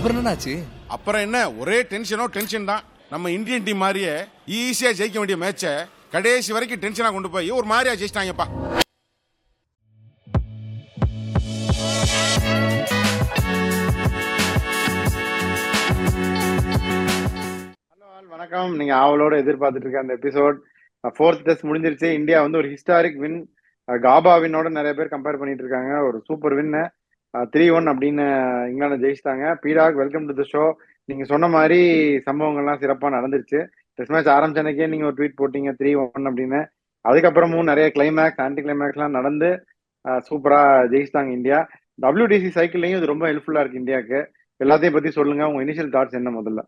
அப்புறம் என்னாச்சு? அப்புறம் என்ன, ஒரே டென்ஷன் தான். நம்ம இந்தியன் டீம் மாதிரியே ஈஸியா ஜெயிக்க வேண்டிய மேட்சை கடைசி வரைக்கும் டென்ஷனா கொண்டு போய் ஒரு மாதிரியா ஜெயிச்சிட்டாங்கப்பா. வணக்கம். நீங்க ஆவலோட எதிர்பார்த்துட்டு இருக்க அந்த எபிசோட் 4th டெஸ்ட் முடிஞ்சிருச்சு. இந்தியா வந்து ஒரு ஹிஸ்டாரிக் வின், காபா வின்னோட நிறைய பேர் கம்பேர் பண்ணிட்டு இருக்காங்க. ஒரு சூப்பர் வின் 3-1 அப்படின்னு இங்கிலாந்து ஜெயிச்சிட்டாங்க. பீடாக், வெல்கம் டு தி ஷோ. நீங்க சொன்ன மாதிரி சம்பவங்கள்லாம் சிறப்பாக நடந்துருச்சு. டெஸ்ட் மேட்ச் ஆரம்பிச்சனைக்கே நீங்க ஒரு ட்வீட் போட்டீங்க 3-1 அப்படின்னு. அதுக்கப்புறமும் நிறைய கிளைமேக்ஸ், ஆன்டி கிளைமேக்ஸ்லாம் நடந்து சூப்பரா ஜெயிச்சிட்டாங்க இந்தியா. WTC சைக்கிள்லையும் இது ரொம்ப ஹெல்ப்ஃபுல்லா இருக்கு இந்தியாவுக்கு. எல்லாத்தையும் பத்தி சொல்லுங்க, உங்க இனிஷியல் தாட்ஸ் என்ன முதல்ல?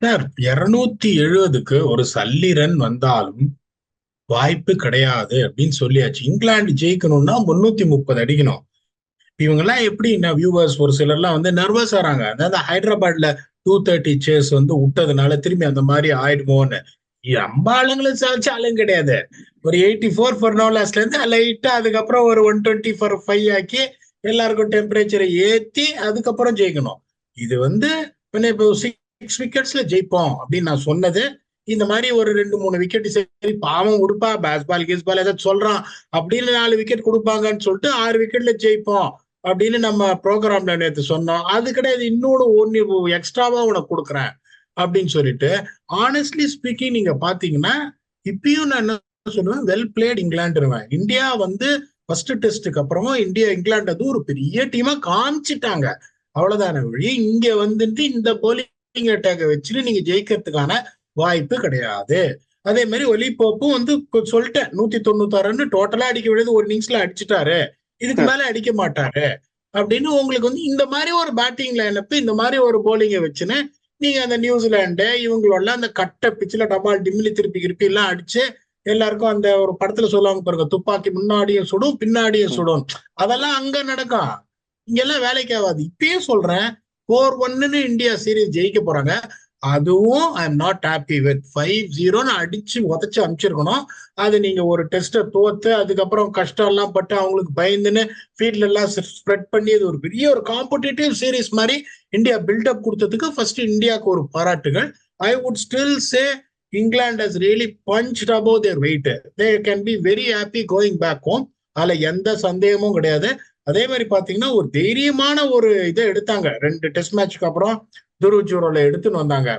சார், 270க்கு ஒரு சல்லி ரன் வந்தாலும் வாய்ப்பு கிடையாது அப்படின்னு சொல்லியாச்சு. இங்கிலாந்து ஜெயிக்கணும்னா 330 அடிக்கணும். இவங்க எல்லாம் எப்படி வியூவர்ஸ் ஒரு சிலர்லாம் வந்து நர்வஸ் ஆறாங்க. அதாவது ஹைதராபாத்ல 230 சேஸ் வந்து விட்டதுனால திரும்பி அந்த மாதிரி ஆயிடுமோன்னு. நம்ம ஆளுங்களும் சாலும் கிடையாது. ஒரு 84 ஃபார் நோ லாஸ்ட்ல இருந்து லைட்டா அதுக்கப்புறம் ஒரு 120 ஃபார் 5 ஆக்கி எல்லாருக்கும் டெம்பரேச்சரை ஏத்தி அதுக்கப்புறம் ஜெயிக்கணும். இது வந்து இப்போ 6 விக்கெட்ஸ்ல ஜெயிப்போம் அப்படின்னு நான் சொன்னது. இந்த மாதிரி ஒரு 2-3 விக்கெட் சரி பாவம் கொடுப்பா, பேஸ்பால் கீஸ்பால் ஏதாவது சொல்றான் அப்படின்னு 4 விக்கெட் கொடுப்பாங்கன்னு சொல்லிட்டு 6 விக்கெட்ல ஜெயிப்போம் அப்படின்னு நம்ம ப்ரோக்ராம்ல நேற்று சொன்னோம். அது கிடையாது, இன்னொரு 1 எக்ஸ்ட்ராவா உனக்கு கொடுக்குறேன் அப்படின்னு சொல்லிட்டு. ஆனஸ்ட்லி ஸ்பீக்கிங் நீங்க பாத்தீங்கன்னா இப்பயும் நான் என்ன சொல்லுவேன், வெல் பிளேட் இங்கிலாந்துருவேன். இந்தியா வந்து ஃபர்ஸ்ட் டெஸ்ட்டுக்கு அப்புறமா இங்கிலாந்து அது ஒரு பெரிய டீமா காமிச்சிட்டாங்க. அவ்வளவுதான வழி. இங்க வந்துட்டு இந்த போலிங் அட்டாக்கை வச்சுட்டு நீங்க ஜெயிக்கிறதுக்கான வாய்ப்பு கிடையாது. அதே மாதிரி ஒலி போப்பும் வந்து சொல்லிட்டேன், 196 ரன் டோட்டலா அடிக்க வேண்டியது ஒரு இன்னிங்ஸ்ல அடிச்சுட்டாரு, இதுக்கு மேல அடிக்க மாட்டாரு அப்படின்னு. உங்களுக்கு வந்து இந்த மாதிரி ஒரு பேட்டிங் லைனப், இந்த மாதிரி ஒரு போலிங்கை வச்சுன்னு நீங்க அந்த நியூசிலாண்டு இவங்களோட அந்த கட்ட பிச்சில் டபால் டிம்மிலி திருப்பி எல்லாம் அடிச்சு எல்லாருக்கும் அந்த ஒரு படத்துல சொல்லுவாங்க பாருங்க, துப்பாக்கி முன்னாடியும் சுடும் பின்னாடியும் சுடும், அதெல்லாம் அங்க நடக்கும். இங்கெல்லாம் வேலைக்கு ஆகாது. இப்பயும் சொல்றேன், 4-1 இந்தியா சீரீஸ் ஜெயிக்க போறாங்க. அதுவும் I am not happy with 5-0 அடிச்சு உதச்சு அனுப்பிச்சிருக்கணும். அது நீங்க ஒரு டெஸ்ட்டை தோத்து அதுக்கப்புறம் கஷ்டம் எல்லாம் பட்டு அவங்களுக்கு பயந்துன்னு ஃபீல்ட்ல எல்லாம் ஸ்ப்ரெட் பண்ணி அது ஒரு பெரிய ஒரு காம்படிட்டிவ் சீரீஸ் மாதிரி இந்தியா பில்டப் கொடுத்ததுக்கு ஃபர்ஸ்ட் இந்தியாவுக்கு ஒரு பாராட்டுகள். I would still say England has really punched above their weight. They can be very happy going back home. அதுல எந்த சந்தேகமும் கிடையாது. அதே மாதிரி பாத்தீங்கன்னா ஒரு தைரியமான ஒரு இதை எடுத்தாங்க 2 டெஸ்ட் மேட்ச்க்கு அப்புறம் துருவ எடுத்துன்னு வந்தாங்க.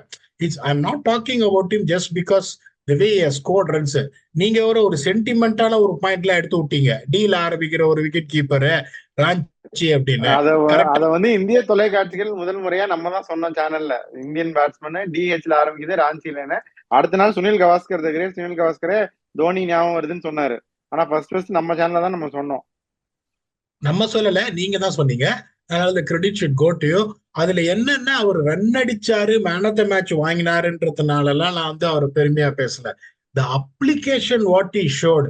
I am not talking about him just because the way he scored runs. நீங்க ஒரு சென்டிமெண்டான ஒரு பாயிண்ட்ல எடுத்து விட்டீங்க, டீல் ஆரம்பிக்கிற ஒரு விக்கெட் கீப்பர் ராஞ்சி அப்படின்னு. அத வந்து இந்திய தொலைக்காட்சிகள் முதல் முறையா நம்ம தான் சொன்னோம் சேனல்ல, இந்தியன் பேட்ஸ்மேன் டிஹெச்ல ஆரம்பிக்குது ராஞ்சிலன்னு. அடுத்த நாள் சுனில் கவாஸ்கர் சுனில் கவாஸ்கரே தோனி ஞாபகம் வருதுன்னு சொன்னாரு. ஆனா ஃபர்ஸ்ட் நம்ம சேனல்ல தான் நம்ம சொன்னோம். நம்ம சொல்லல, நீங்க தான் சொன்னீங்க. அதனால credit should go to you. அதுல என்னன்னா அவர் ரன் அடிச்சாரு, மேன் ஆஃப் த மேட்ச் வாங்கினாருன்றதுனால எல்லாம் நான் வந்து அவர் பெருமையா பேசல. The application what he showed.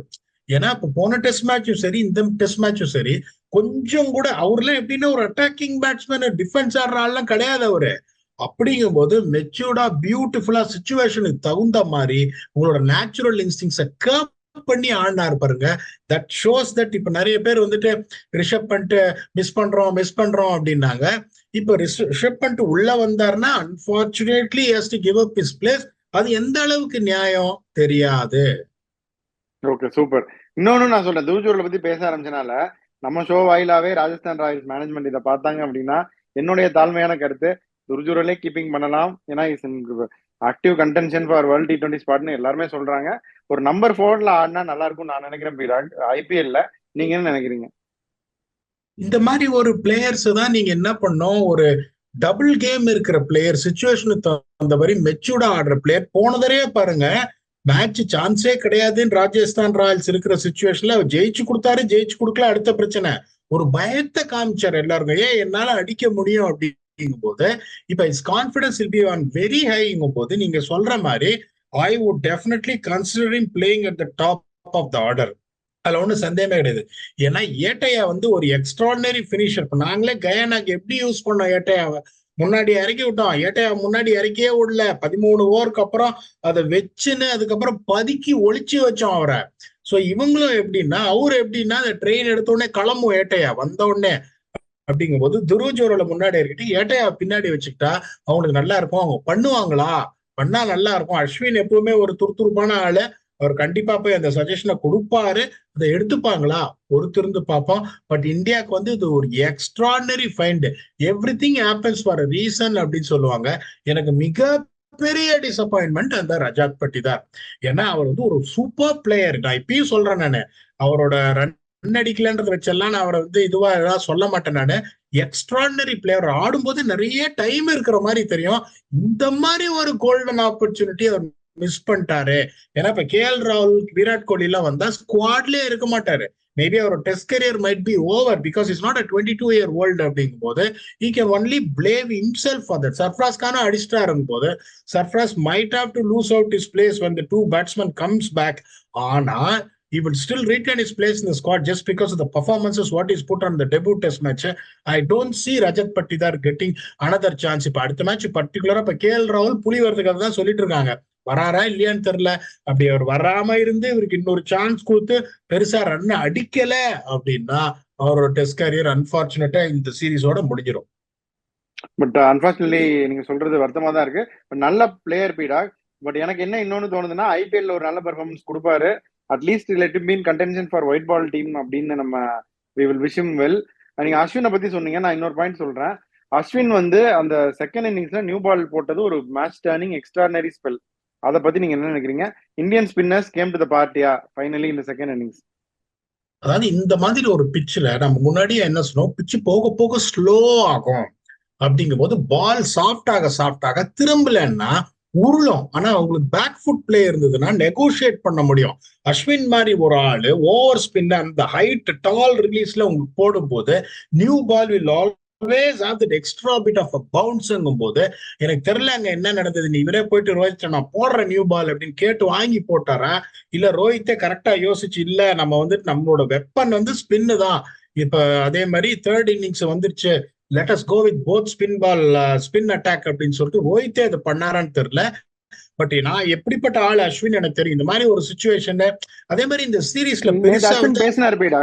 ஏன்னா இப்ப போன டெஸ்ட் மேட்சும் சரி இந்த டெஸ்ட் மேட்சும் சரி கொஞ்சம் கூட அவர்லாம் எப்படின்னா ஒரு அட்டாக்கிங் பேட்ஸ்மேன் டிஃபென்ஸ் ஆடுற ஆள்லாம் கிடையாது அவரு. அப்படிங்கும் போது மெச்சூர்டா பியூட்டிஃபுல்லா சிச்சுவேஷனுக்கு தகுந்த மாதிரி உங்களோட நேச்சுரல் இன்ஸ்டிங்ஸை கர்ப் பண்ணி ஆடினாரு பாருங்க. தட் ஷோஸ் தட் இப்ப நிறைய பேர் வந்துட்டு ரிஷப் பண்ணிட்டு மிஸ் பண்றோம் அப்படின்னாங்க. இப்ப ரிஷப் பண்ணிட்டு உள்ள வந்தாருன்னா unfortunately has to give up his place. அது எந்த அளவுக்கு நியாயம் தெரியாது. Okay, super. இன்னொன்னு நான் சொல்றேன், தூஜூர்ல பத்தி பேச ஆரம்பிச்சனால நம்ம ஷோ வாயிலாவே ராஜஸ்தான் ராயல்ஸ் மேனேஜ்மெண்ட் இதை பார்த்தாங்க அப்படின்னா என்னுடைய தாழ்மையான கருத்து, துர்ஜூரிலே கீப்பிங் பண்ணலாம். ஏன்னா active contention for world T20 ஸ்பாட்னு எல்லாருமே சொல்றாங்க. ஒரு நம்பர் 4ல ஆடினா நல்லா இருக்கும் நான் நினைக்கிறேன். பீராக் IPL-ல நீங்க என்ன நினைக்கிறீங்க? இந்த மாதிரி ஒரு பிளேயர்ஸ் தான் நீங்க என்ன பண்ணோம், ஒரு டபுள் கேம் இருக்கிற பிளேயர், சிச்சுவேஷனுக்கு தகுந்த மாதிரி மெச்சூர்டா ஆடுற பிளேயர். போன தடவையே பாருங்க, மேட்ச் சான்ஸே கிடையாதுன்னு ராஜஸ்தான் ராயல்ஸ் இருக்கிற சிச்சுவேஷன்ல ஜெயிச்சு கொடுத்தாரு, ஜெயிச்சு கொடுக்கல அடுத்த பிரச்சனை. ஒரு பயத்தை காமிச்சார் எல்லாருக்கும், ஏன் என்னால அடிக்க முடியும் அப்படிங்கும் போது. இப்ப is confidence will be on very ஹைங்கும் போது நீங்க சொல்ற மாதிரி I would definitely considering playing at the top of the order. அதுல ஒன்றும் சந்தேகமே கிடையாது. ஏன்னா ஏட்டையா வந்து ஒரு எக்ஸ்ட்ராடினரி பினிஷர். நாங்களே கயானாக்கு எப்படி யூஸ் பண்ணோம், ஏட்டையாவை முன்னாடி இறக்கி விட்டோம். ஏட்டையா முன்னாடி இறக்கியே விடல, 13 ஓவருக்கு அப்புறம் அதை வச்சுன்னு அதுக்கப்புறம் பதுக்கி ஒளிச்சு வச்சோம் அவரை. ஸோ இவங்களும் எப்படின்னா, அவரு எப்படின்னா அந்த ட்ரெயின் எடுத்த உடனே கிளம்பும், ஏட்டையா வந்த உடனே அப்படிங்கும்போது துருவ் ஜுரேலை முன்னாடி இருக்கிட்டு ஏட்டையா பின்னாடி வச்சுக்கிட்டா அவங்களுக்கு நல்லா இருக்கும். அவங்க பண்ணுவாங்களா? பண்ணா நல்லா இருக்கும். அஸ்வின் எப்பவுமே ஒரு துருதுருப்பான ஆளு. அவர் கண்டிப்பா போய் அந்த சஜஷனை கொடுப்பாரு. அதை எடுத்துப்பாங்களா? பொறுத்திருந்து பார்ப்போம். பட் இந்தியாவுக்கு வந்து இது ஒரு extraordinary find. Every thing happens for a reason அப்படின்னு சொல்லுவாங்க. எனக்கு மிக பெரிய டிசப்பாயின்மெண்ட் அந்த ரஜாத் பட்டிதார். ஏன்னா அவர் வந்து ஒரு சூப்பர் பிளேயர். நான் இப்பயும் சொல்றேன் நானு, அவரோட ரன் அடிக்கலன்றத வச்செல்லாம் நான் அவரை வந்து இதுவா ஏதாவது சொல்ல மாட்டேன் நானு. Extraordinary player. ஆடும்போது நிறைய டைம் இருக்கிற மாதிரி தெரியும். இந்த மாதிரி ஒரு கோல்டன் ஆப்பர்ச்சுனிட்டி அவர் மிஸ் பண்ணிட்டாரு. ஏன்னா இப்ப KL ராகுல், விராட் கோலி எல்லாம் வந்தா ஸ்குவாட்லயே இருக்க மாட்டாரு. மேபி அவர் test career might be over because is not a 22-year-old அப்படிங்கும் போது he can only blame himself for that. Sarfraz கானும் அடிச்சிட்டாருங்கும் போது Sarfraz might have to lose out his place when the two batsmen comes back. ஆனா he will still retain his place in the squad just because of the performances what he's put on the debut test match. I don't see Rajat Patidar getting another chance. இப்ப அடுத்த match பர்டிகுலரா இப்ப KL ராகுல் புலி வரதுக்காக தான் சொல்லிட்டு இருக்காங்க. வராரா இல்லையான்னு தெரியல. அப்படி அவர் வராம இருந்து இவருக்கு இன்னொரு சான்ஸ் கொடுத்து பெருசா ரன் அடிக்கல அப்படின்னா அவரோட டெஸ்ட் கரியர் அன்பார்ச்சுனேட்டா இந்த சீரீஸோட முடிஞ்சிடும். பட் அன்பார்ச்சுனேட்லி நீங்க சொல்றது வருத்தமா தான் இருக்கு. நல்ல பிளேயர் பீடா. பட் எனக்கு என்ன இன்னொன்னு தோணுதுன்னா, IPL ஒரு நல்ல பெர்ஃபார்மன்ஸ் கொடுப்பாரு. At least let him be in contention for white ball team அப்படின்னு நம்ம we will wish him well. நீங்க அஸ்வினை பத்தி சொன்னீங்க, நான் இன்னொரு பாயிண்ட் சொல்றேன். அஸ்வின் வந்து அந்த செகண்ட் இன்னிங்ஸ்ல நியூ பால் போட்டது ஒரு மேட்ச் டர்னிங் எக்ஸ்ட்ராடனரி ஸ்பெல். அதை பத்தி நீங்க என்ன நினைக்கிறீங்க? Indian spinners came to the பார்ட்டியா ஃபைனலி இந்த செகண்ட் இன்னிங்ஸ்? அதாவது இந்த மாதிரி ஒரு பிட்ச்ல நம்ம முன்னாடியே என்ன சொன்னோம், பிட்ச் போக போக ஸ்லோ ஆகும். அப்படிங்கும் போது பால் சாஃப்டாக திரும்பலன்னா உருளும். ஆனா உங்களுக்கு பேக் ஃபுட் பிளே இருந்ததுன்னா நெகோஷியேட் பண்ண முடியும். அஸ்வின் மாதிரி ஒரு ஆளு ஓவர் ஸ்பின் அந்த ஹைட் டால் ரிலீஸ்ல உங்களுக்கு போடும் போது new ball will always have that extra bit of a பவுன்ஸ்ங்கும் போது எனக்கு தெரியல அங்க என்ன நடந்தது. நீ இவரே போயிட்டு ரோஹித் நான் போடுற நியூ பால் அப்படின்னு கேட்டு வாங்கி போட்டாரா, இல்ல ரோஹித்தே கரெக்டா யோசிச்சு இல்ல நம்ம வந்து நம்மளோட வெப்பன் வந்து ஸ்பின்னு தான். இப்ப அதே மாதிரி தேர்ட் இன்னிங்ஸ் வந்துருச்சு, let us go with both spin ball spin attack அப்படின்னு சொல்லிட்டு ரோஹித்தே அதை பண்ணாரான்னு தெரியல. பட் நான் எப்படிப்பட்ட ஆள் அஸ்வின் எனக்கு தெரியும். இந்த மாதிரி ஒரு சுச்சுவேஷன்ல அதே மாதிரி இந்த சீரீஸ்ல பெருசா பேசினாரு பீடா.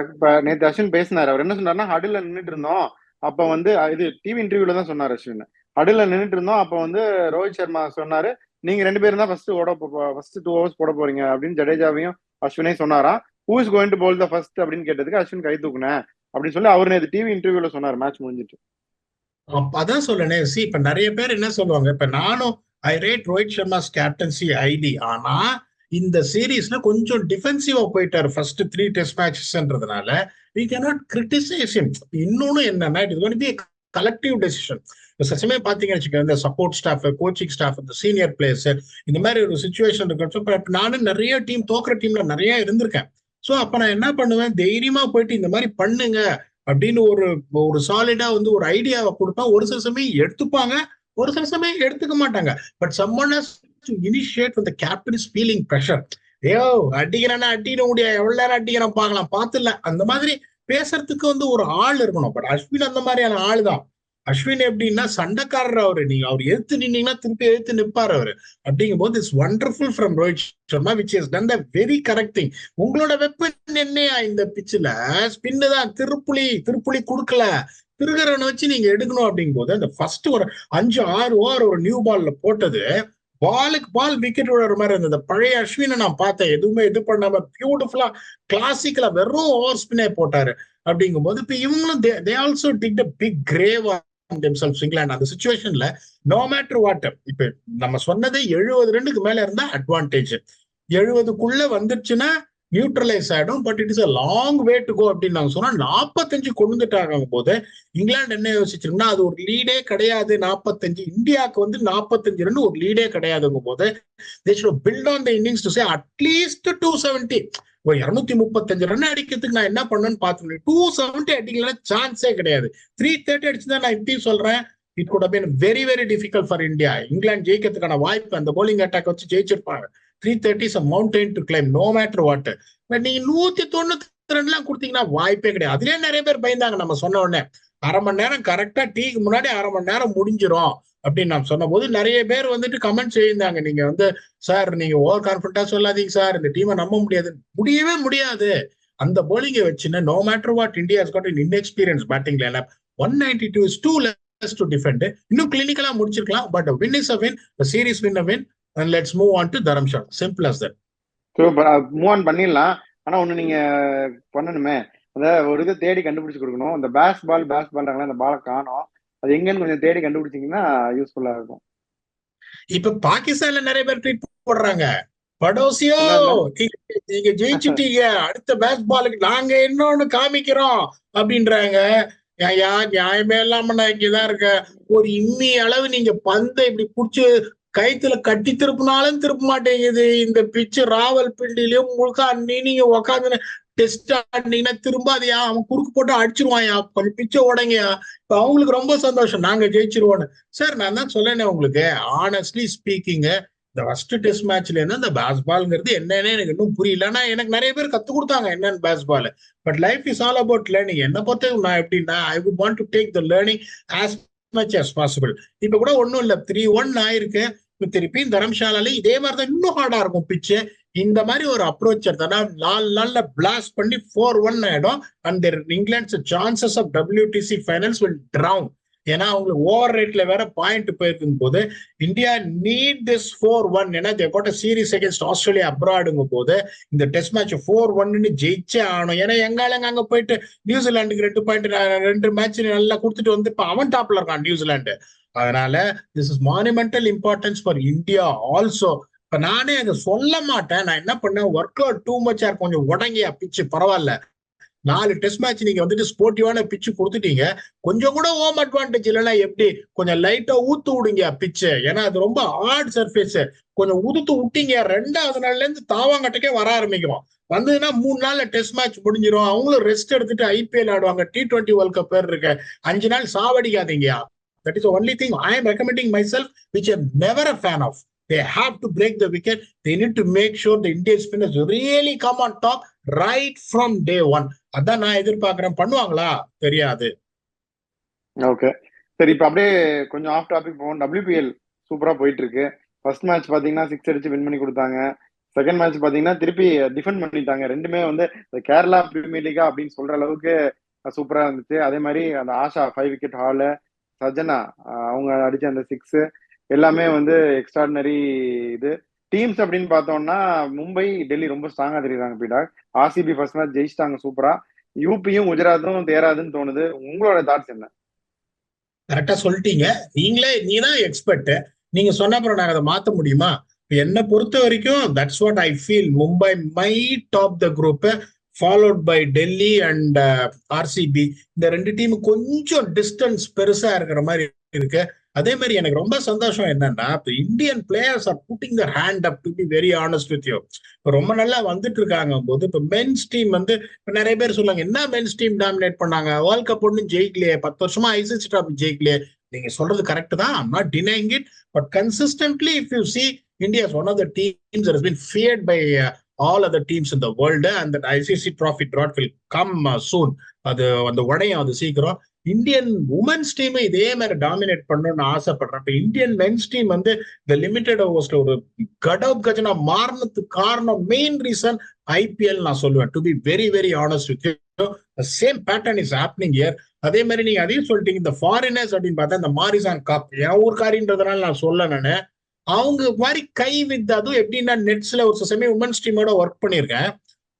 நேத்து அஸ்வின் பேசினாரு. அவர் என்ன சொன்னாருன்னா, ஹடில்ல நின்றுட்டு இருந்தோம். அப்ப வந்து இது டிவி இன்டர்வியூல தான் சொன்னாரு அஸ்வின். ஹடில்ல நின்றுட்டு இருந்தோம். அப்ப வந்து ரோஹித் சர்மா சொன்னாரு, நீங்க 2 பேரும் தான் ஃபர்ஸ்ட் 2 overs போட போறீங்க அப்படின்னு ஜடேஜாவையும் அஸ்வினே சொன்னாராம். Who is going to bowl the first அப்படின்னு கேட்டதுக்கு அஸ்வின் கை தூக்குனேன் அப்படின்னு சொல்லி அவர் நேற்று டிவி இன்டர்வியூல சொன்னார் மேட்ச் முடிஞ்சிட்டு. அதான் சொல்லனே. இப்ப நிறைய பேர் என்ன சொல்லுவாங்க, இப்ப நானும் I rate Rohit Sharma's captaincy ஐடி. ஆனா இந்த சீரீஸ்ல கொஞ்சம் டிஃபென்சிவா போயிட்டாரு ஃபர்ஸ்ட் 3 டெஸ்ட் மேட்சஸ்ன்றதுனால we cannot criticize him. இன்னொன்னு என்னன்னா இது வந்து கலெக்டிவ் டெசிஷன். சச்சமே பாத்தீங்கன்னு வச்சுக்கோங்க, இந்த சப்போர்ட் ஸ்டாஃப், கோச்சிங் ஸ்டாஃப், இந்த சீனியர் பிளேயர்ஸ், இந்த மாதிரி ஒரு சுச்சுவேஷன் இருக்கு. நானும் நிறைய டீம் தோக்குற டீம்ல நிறைய இருந்திருக்கேன். சோ அப்ப நான் என்ன பண்ணுவேன், தைரியமா போயிட்டு இந்த மாதிரி பண்ணுங்க அப்படின்னு ஒரு சாலிடா வந்து ஒரு ஐடியாவை கொடுப்பேன். ஒரு சில சமயம் எடுத்துப்பாங்க, ஒரு சில சமயம் எடுத்துக்க மாட்டாங்க. But someone has to initiate when the captain is feeling pressure. ஏயோ அடிக்கிறேன்னா அடிக்க முடியாது, எவ்வளவு நேரம் அடிக்கிறேன் பார்க்கலாம் பார்த்துல அந்த மாதிரி பேசுறதுக்கு வந்து ஒரு ஆள் இருக்கணும். பட் அஸ்வின் அந்த மாதிரியான ஆள் தான். அஸ்வின் எப்படின்னா சண்டைக்காரர் அவரு. நீங்க அவர் எதிர்த்து நின்னீங்கன்னா திருப்பி எதிர்த்து நிப்பாரு அவரு. அப்படிங்கும் போது it's wonderful from Rohit Sharma which is done the very correct thing. உங்களோட வெப்பன் என்னையா இந்த பிச்சுல ஸ்பின்னு தான். திருப்புளி கொடுக்கல, திருகரனை வச்சு நீங்க எடுக்கணும். அப்படிங்கும் போது அந்த ஃபர்ஸ்ட் ஒரு 5-6 ஓவர் ஒரு நியூ பால்ல போட்டது பாலுக்கு பால் விக்கெட் விடுற மாதிரி இருந்தது. பழைய அஸ்வினை நான் பார்த்தேன், எதுவுமே இது பண்ணாம பியூட்டிஃபுல்லா கிளாசிக்கலா வெறும் ஓவர் ஸ்பின்னே போட்டாரு. அப்படிங்கும் போது இப்ப இவங்களும் they also did a big grave on themselves England அந்த சுச்சுவேஷன்ல. நோ மேட்டர் வாட், இப்ப நம்ம சொன்னது 70 ரன்னுக்கு மேல இருந்தா அட்வான்டேஜ், 70க்குள்ள வந்துருச்சுன்னா நியூட்ரலைஸ் ஆயிடும். But it is a long way to go அப்படின்னு நாங்க சொன்னா 45 கொண்டு வந்துட்டாங்க போது இங்கிலாந்து என்ன யோசிச்சிருக்குன்னா அது ஒரு லீடே கிடையாது. 45 இந்தியாவுக்கு வந்து 45 ரன் ஒரு லீடே கிடையாதுங்கும் போது they should build on the innings to say at least 270. 235 run அடிக்கிறதுக்கு நான் என்ன பண்ணேன்னு பாத்துக்கணும். 270 அடிக்கல சான்ஸே கிடையாது. 330 அடிச்சுதான் நான் இப்படி சொல்றேன். It could have been very very difficult for India. இங்கிலாந்து ஜெயிக்கிறதுக்கான வாய்ப்பு அந்த போலிங் அட்டாக் வச்சு ஜெயிச்சிருப்பாங்க. 330 is a mountain to climb no matter what. But நீங்க 192 கொடுத்தீங்கன்னா வாய்ப்பே கிடையாது. அதுலயே நிறைய பேர் பயந்தாங்க. நம்ம சொன்ன உடனே அரை மணி நேரம் கரெக்டா டீக்கு முன்னாடி அரை மணி நேரம் முடிஞ்சிரும் அப்படின்னு நான் சொன்ன போது நிறைய பேர் வந்துட்டு கமெண்ட் செய்யிருந்தாங்க, நீங்க வந்து சார் நீங்க ஓவர் கான்பிடண்டா சொல்லாதீங்க சார், இந்த டீமை நம்ப முடியவே முடியாது. அந்த போலிங்கை வச்சுன்னா no matter what India has got an inexperienced batting lineup. 192 is too less to defend. இன்னும் கிளினிக்கலா முடிச்சிருக்கலாம். But win is a win, the series win a win, and let's move on to Dharamshala. Simple as that. Move on பண்ணிடலாம். ஆனா ஒண்ணு நீங்க பண்ணணுமே, அந்த ஒரு இதை தேடி கண்டுபிடிச்சு கொடுக்கணும். இந்த பேஸ்பால்றாங்களா, அந்த பாலை காணோம், அது எங்கன்னு கொஞ்சம் தேடி கண்டுபிடிச்சிங்கன்னா யூஸ்ஃபுல்லா இருக்கும். இப்ப பாகிஸ்தான்ல நிறைய பேர் ட்வீட் போடுறாங்க, படோசியோ நீங்க ஜெயிச்சுட்டீங்க, அடுத்த பேஸ்பாலுக்கு நாங்க இன்னொன்னு காமிக்கிறோம் அப்படின்றாங்க. நியாயமே இல்லாம நான் இங்கதான் இருக்க. ஒரு இம்மி அளவு நீங்க பந்தை இப்படி புடிச்சு கைத்துல கட்டி திருப்பினாலும் திருப்ப மாட்டேங்குது. இந்த பிச்சு ராவல்பிண்டிலயும் முழுக்க நீங்க உக்காந்து டெஸ்ட் ஆடினீங்கன்னா திரும்பாதியா, அவன் குறுக்கு போட்டு அடிச்சிருவாயா, கொஞ்சம் பிச்சை உடைங்கயா. இப்ப அவங்களுக்கு ரொம்ப சந்தோஷம், நாங்க ஜெயிச்சிருவோன்னு. சார் நான் தான் சொல்லேனே உங்களுக்கு, ஆனஸ்ட்லி ஸ்பீக்கிங், இந்த ஃபர்ஸ்ட் டெஸ்ட் மேட்ச்ல இருந்து அந்த பேஸ்பால்ங்கிறது என்னன்னு எனக்கு இன்னும் புரியல. ஆனா எனக்கு நிறைய பேர் கத்து கொடுத்தாங்க என்னன்னு baseball. But life is all about learning. என்ன பொறுத்த நான் எப்படின்னா, I would want to take the learning as much as possible. இப்ப கூட ஒன்னும் இல்ல, 3-1 ஆயிருக்கு. திருப்பி தரம்சாலால இதே மாதிரிதான் இன்னும் ஹார்டா இருக்கும் பிச்சு. இந்த மாதிரி ஒரு அப்ரோச் எடுத்தா 4 நாள்ல பிளாஸ்ட் பண்ணி 4-1 ஆயிடும். And England chances of WTC finals will drown. ஏன்னா அவங்களுக்கு ஓவர் ரேட்ல வேற பாயிண்ட் போயிருக்கும் போது இந்தியா நீட் திஸ் 4-1. ஏன்னா they got a series against Australia அப்ராடுங்கும் போது இந்த டெஸ்ட் மேட்ச் 4-1 ஜெயிச்சே ஆகணும். ஏன்னா எங்காலங்க அங்க போயிட்டு நியூசிலாந்துக்கு 2 பாயிண்ட் 2 மேட்ச் நல்லா கொடுத்துட்டு வந்து இப்ப அவன் டாப்ல இருக்கான் நியூசிலாந்து. அதனால this is monumental importance for India also. இப்ப நானே அதை சொல்ல மாட்டேன். நான் என்ன பண்ணேன், ஒர்க் அவுட் டூ மச்சா கொஞ்சம் உடங்கியா பிச்சு பரவாயில்ல, 4 டெஸ்ட் மேட்ச் நீங்க வந்துட்டு ஸ்போர்ட்டிவான பிச்சு கொடுத்துட்டீங்க, கொஞ்சம் கூட ஹோம் அட்வான்டேஜ் இல்லைன்னா எப்படி கொஞ்சம் லைட்டா ஊத்து விடுங்க பிச்சு. ஏன்னா அது ரொம்ப ஹார்ட் சர்ஃபேஸ். கொஞ்சம் உதுத்து விட்டீங்க, 2வது நாள்ல இருந்து தாவாங்கட்டக்கே வர ஆரம்பிக்கும். வந்ததுன்னா 3 நாள்ல டெஸ்ட் மேட்ச் முடிஞ்சிடும். அவங்களும் ரெஸ்ட் எடுத்துட்டு IPL ஆடுவாங்க, T20 வேர்ல்ட் கப் பேர் இருக்கு. 5 நாள் சாவடிக்காதீங்க. That is the only thing I am recommending myself, which I am never a fan of. They have to break the wicket. They need to make sure the Indian spinners really come on top right from day one. அதான் நான் எதிர்பார்க்கிறேன். பண்ணுவாங்களா தெரியாது. Okay சரி, இப்ப அப்படியே கொஞ்சம் of topic போவோம். WPL சூப்பரா போயிட்டு இருக்கு. ஃபர்ஸ்ட் மேட்ச் பாத்தீங்கன்னா 6 அடிச்சு வின் பண்ணி கொடுத்தாங்க. செகண்ட் மேட்ச் பாத்தீங்கன்னா திருப்பி டிஃபெண்ட் பண்ணிட்டாங்க. ரெண்டுமே வந்து கேரளா பிரீமியர் லீகா அப்படின்னு சொல்ற அளவுக்கு சூப்பரா இருந்துச்சு. அதே மாதிரி அந்த ஆஷா 5 விக்கெட் ஹால், சஜனா அவங்க அடிச்ச அந்த 6 எல்லாமே வந்து எக்ஸ்ட்ராடினரி. இது டீம்ஸ் அப்படின்னு பார்த்தோம்னா மும்பை, டெல்லி ரொம்ப ஸ்ட்ராங்கா தெரியுறாங்க. பீடா RCB ஃபர்ஸ்ட் மேட்ச் ஜெயிச்சிட்டாங்க சூப்பரா. யூபியும் குஜராத்தும் தேராதுன்னு தோணுது. உங்களோட தாட்ஸ் என்ன? கரெக்டா சொல்லிட்டீங்க. நீதான் எக்ஸ்பர்ட். நீங்க சொன்ன அப்புறம் நாங்க அதை மாத்த முடியுமா? என்னை பொறுத்த வரைக்கும் that's what I feel. Mumbai may top the group, followed by Delhi and RCB. இந்த 2 டீம் கொஞ்சம் டிஸ்டன்ஸ் பெருசா இருக்கிற மாதிரி இருக்கு. அதே மாதிரி எனக்கு ரொம்ப சந்தோஷம் என்னன்னா, Indian players are putting their hand up, to be very honest with you. இப்போ ரொம்ப நல்லா வந்துட்டு இருக்காங்க போது இப்போ மென்ஸ் டீம் வந்து இப்போ நிறைய பேர் சொல்லுவாங்க, என்ன மென்ஸ் டீம் டாமினேட் பண்ணாங்க, வேர்ல்ட் கப் ஒன்றும் ஜெயிக்கலையே, 10 வருஷமா ICC ட்ராஃபி ஜெயிக்கலையே. நீங்க சொல்றது கரெக்ட் தான், I'm not denying it, but consistently if you see, India is one of the teams that has been feared by all other teams in the world, and that ICC trophy drought will come soon. அது அந்த உடையும் அது சீக்கிரம். Indian women's team இதே மாதிரி dominate பண்ணணும்னு ஆசைப்படுறேன். இப்ப இந்தியன் மென்ஸ் டீம் வந்து இந்த லிமிடெட் ஓவர்ஸ்ல ஒரு கடவுப் கஜனா மாறினதுக்கு காரணம், மெயின் ரீசன் IPL நான் சொல்லுவேன். To be very very honest with you, same pattern is happening here. அதே மாதிரி நீங்க அதையும் சொல்லிட்டீங்க. இந்த ஃபாரினர்ஸ் அப்படின்னு பார்த்தா இந்த மாரிசான் கப் என் ஊர்காரின்றதுனால நான் சொல்ல, நானு அவங்க மாதிரி கை வித் அதுவும் எப்படின்னா நெட்ஸ்ல ஒரு சமயம் உமன்ஸ் டீமோட ஒர்க் பண்ணிருக்கேன்.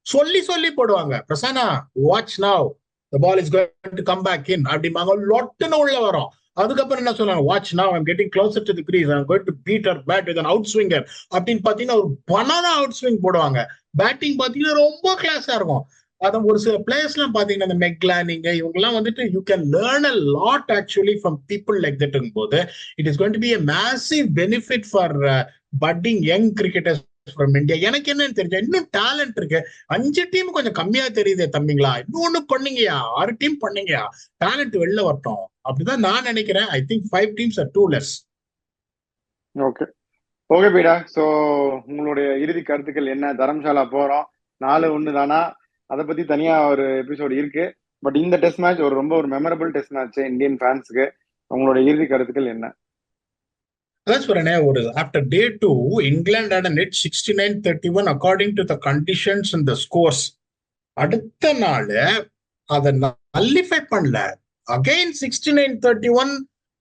சொல்லி போடுவாங்க, Prasanna watch now the ball is going to come back in அப்படிமாங்க, லொட்டுன்னு உள்ள வரும். அதுக்கப்புறம் என்ன சொல்றாங்க, watch now I'm getting closer to the crease, I'm going to beat her bat with an outswinger அப்படின்னு பாத்தீங்கன்னா ஒரு பனானா அவுட் ஸ்விங் போடுவாங்க. பேட்டிங் பாத்தீங்கன்னா ரொம்ப கிளாஸா இருக்கும். அது ஒரு சில பிளேயர்ஸ் எல்லாம் பாத்தீங்கன்னா இந்த மெக்லானிங்க இவங்க எல்லாம் வந்துட்டு you can learn a lot actually from people like தட்ங்கும் போது it is going to be a massive benefit for budding young cricketers from India. எனக்கு என்னன்னு தெரிஞ்சா இன்னும் டேலண்ட் இருக்கு. 5 டீம் கொஞ்சம் கம்மியா தெரியுதே தம்பிங்களா, இன்னொன்னு பண்ணீங்கயா, 6 டீம் பண்ணீங்கயா, டேலண்ட் வெளில வரட்டும் அப்படிதான் நான் நினைக்கிறேன். I think 5 teams are too less. Okay beeda, so உங்களுடைய இறுதி கருத்துக்கள் என்ன? தரம்சாலா போறோம், 4-1 தானா? அதை பத்தி தனியா ஒரு எபிசோடு இருக்கு. பட் இந்த டெஸ்ட் மேட்ச் ரொம்ப ஒரு மெமரபிள் டெஸ்ட் மேட்ச் இந்தியன் ஃபேன்ஸ்க்கு. உங்களுடைய இறுதி கருத்துக்கள் என்ன? அதான் சொல்றேன், ஒரு ஆஃப்டர் டே 2 இங்கிலாந்து ஆட net 69-31 according to the conditions and the scores. அடுத்த நாள் அதை நல்லிஃபை பண்ணல, அகைன் 69-31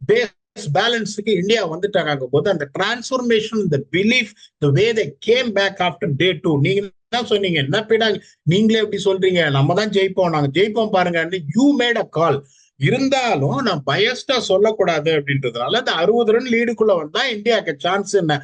பேஸ் பேலன்ஸுக்கு இந்தியா வந்துட்டாங்க போது அந்த டிரான்ஸ்ஃபர்மேஷன், இந்த belief, the way they came back after day 2. நீங்க தான் சொன்னீங்க, என்ன போயிடாங்க நீங்களே எப்படி சொல்றீங்க, நம்ம தான் ஜெயிப்போம், நாங்க ஜெயிப்போம் பாருங்க, யூ மேட் அ கால். இருந்தாலும் நான் பயஸ்டா சொல்லக்கூடாது அப்படின்றதுனால அந்த 60 ரன் லீடுக்குள்ள வந்தா இந்தியாவுக்கு சான்ஸ் என்ன.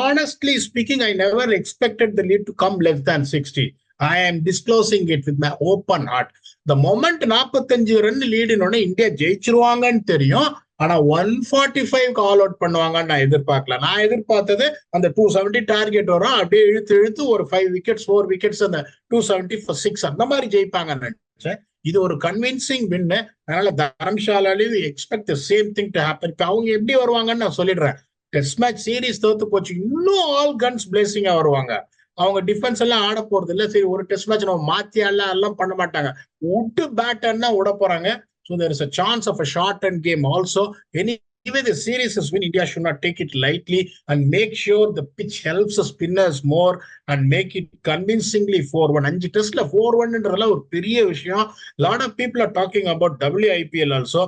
Honestly speaking, I never expected the lead to come less than 60. I am disclosing it with my open heart. The moment 45 run லீடுனோட இந்தியா ஜெயிச்சிருவாங்கன்னு தெரியும். ஆனா 145 ஆல் அவுட் பண்ணுவாங்கன்னு நான் எதிர்பார்க்கல. நான் எதிர்பார்த்தது அந்த 270 டார்கெட் வரும், அப்படியே இழுத்து ஒரு 5 விக்கெட்ஸ் 4 விக்கெட்ஸ் அந்த 270 for 6 அந்த மாதிரி ஜெயிப்பாங்கன்னு நினைச்சேன். இது ஒரு கன்வின்சிங் வின்னு. அதனால தரம்சாலாலையும் expect the same thing to happen. இப்ப அவங்க எப்படி வருவாங்கன்னு நான் சொல்லிடுறேன். டெஸ்ட் மேட்ச் சீரீஸ் தோத்து போச்சு, இன்னும் ஆல் கன்ஸ் பிளேசிங்கா வருவாங்க. அவங்க டிஃபென்ஸ் எல்லாம் ஆட போறது இல்ல. சரி, ஒரு டெஸ்ட் மேட்ச் நம்ம மாத்தி எல்லாம் பண்ண மாட்டாங்க, விட்டு பேட்டர்னா விட போறாங்க. So there is a chance of a shortened game also. Anyway, the series is win. India should not take it lightly and make sure the pitch helps the spinners more and make it convincingly 4-1. 5 டெஸ்ட்ல 4-1ன்றதுல ஒரு பெரிய விஷயம். lot of people are talking about WIPL also.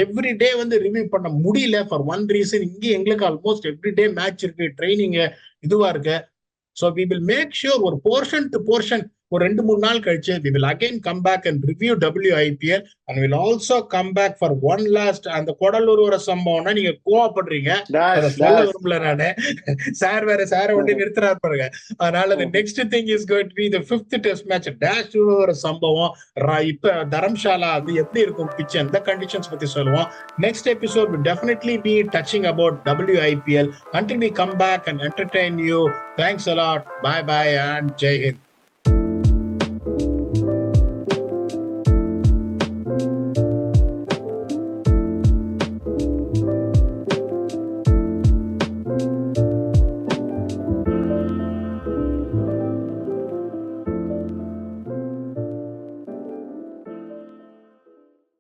Every day வந்து review பண்ண முடியல for one reason. இங்க எங்களுக்கு almost every day match இருக்கு, ட்ரைனிங் இதுவா இருக்கு. So we will make sure ஒரு போர்ஷன் டு போர்ஷன் ஒரு 2-3 நாள் கழிச்சு we will again come back and review WIPL and we'll also come back for one last. அந்த கொடலூர் ஒரு சம்பவம்னா நீங்க கோவப்படுறீங்க, அதை சொல்ல விரும்பல நானு. சார் வேற சார வண்டி நிறுத்துறாரு பாருங்க. அதனால the next thing is going to be the 5th test match dash ஒரு சம்பவம். இப்ப தரம்சாலா அது எப்படி இருக்கும் பிட்ச், அந்த கண்டிஷன்ஸ் பத்தி சொல்லுவோம். Next episode will definitely be touching about WIPL. Until we come back and entertain you, thanks a lot, bye bye and Jai Hind.